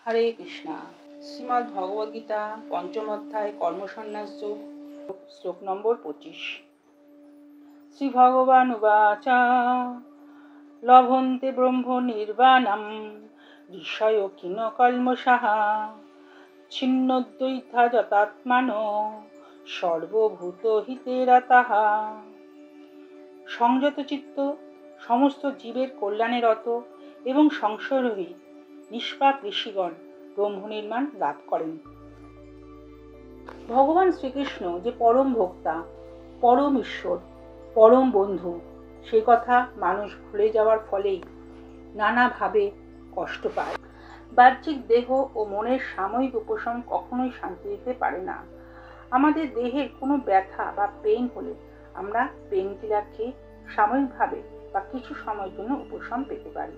হরে কৃষ্ণা। শ্রীমদ্ ভগবদ্গীতা পঞ্চম অধ্যায় কর্মসন্ন্যাস যোগ, শ্লোক নম্বর 25। শ্রী ভগবান উবাচ লভন্তে ব্রহ্ম নির্বাণম ঋষয় কিন কল্মষাঃ ছিন্নদ্বৈতা যতাত্মানো সর্বভূত হিতে রতাঃ। সংযত চিত্ত সমস্ত জীবের কল্যাণে রত এবং সংশয়রহিত নিষ্পাপ ঋষিগণ ব্রহ্ম নির্মাণ লাভ করেন। ভগবান শ্রীকৃষ্ণ যে পরম ভোক্তা, পরম ঈশ্বর, পরম বন্ধু, সে কথা মানুষ ভুলে যাওয়ার ফলেই নানাভাবে কষ্ট পায়। বাহ্যিক দেহ ও মনের সাময়িক উপশম কখনোই শান্তি দিতে পারে না। আমাদের দেহের কোনো ব্যথা বা পেইন হলে আমরা পেইন কিলার খেয়ে সাময়িকভাবে বা কিছু সময়ের জন্য উপশম পেতে পারি,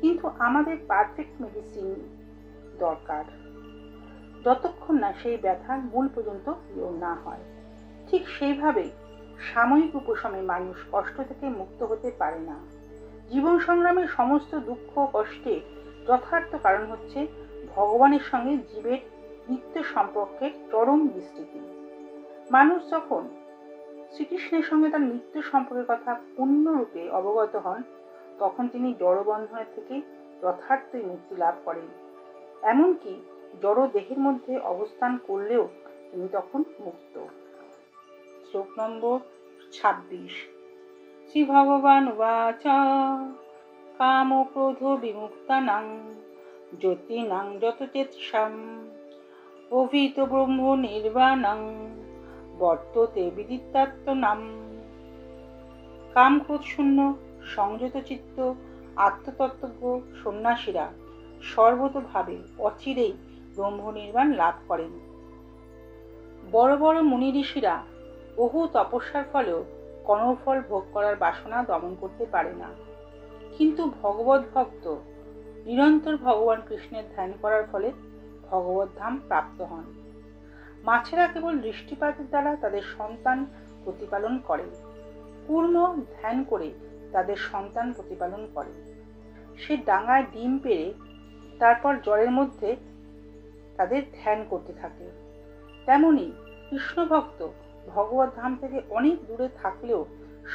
কিন্তু আমাদের পারফেক্ট মেডিসিন দরকার, যতক্ষণ না সেই ব্যথার মূল পর্যন্ত কিওর না হয়। ঠিক সেইভাবে সাময়িক উপশমে মানুষ কষ্ট থেকে মুক্ত হতে পারে না। জীবন সংগ্রামের সমস্ত দুঃখ কষ্টের যথার্থ কারণ হচ্ছে ভগবানের সঙ্গে জীবের নিত্য সম্পর্কের চরম বিস্তৃতি। মানুষ যখন শ্রীকৃষ্ণের সঙ্গে তার নিত্য সম্পর্কের কথা পূর্ণরূপে অবগত হন, তখন তিনি জড়বন্ধনের থেকে যথার্থই মুক্তি লাভ করেন। এমনকি জড় দেহের মধ্যে অবস্থান করলেও তিনি তখন মুক্ত। শ্লোক নম্বর 26। শ্রী ভগবান উবাচ কাম ক্রোধ বিমুক্তানাং জ্যোতিনাং যতচেতসাম অভিত ব্রহ্ম নির্বাণং বর্ততে বিদিত্বাত্মনাম। কাম ক্রোধ শূন্য সংযত চিত্ত আত্মতত্ত্বজ্ঞ সন্ন্যাসীরা সর্বতোভাবে অচিরেই ব্রহ্ম নির্বাণ লাভ করেন। বড় বড় মুনি ঋষিরা বহু তপস্যার ফলেও কর্মফল ভোগ করার বাসনা দমন করতে পারে না, কিন্তু ভগবত ভক্ত নিরন্তর ভগবান কৃষ্ণের ধ্যান করার ফলে ভগবত ধাম প্রাপ্ত হন। মাছেরা কেবল দৃষ্টিপাতের দ্বারা তাদের সন্তান প্রতিপালন করে, পূর্ণ ধ্যান করে তাদের সন্তান প্রতিপালন করে। সে ডাঙায় ডিম পেড়ে তারপর জলের মধ্যে তাদের ধ্যান করতে থাকে। তেমনি কৃষ্ণ ভক্ত ভগবত ধাম থেকে অনেক দূরে থাকলেও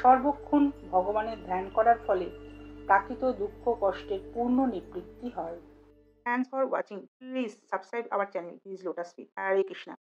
সর্বক্ষণ ভগবানের ধ্যান করার ফলে প্রাকৃত দুঃখ কষ্টের পূর্ণ নিবৃত্তি হয়। Thanks for watching. Please subscribe our channel. Please Lotus Feet. Hare Krishna.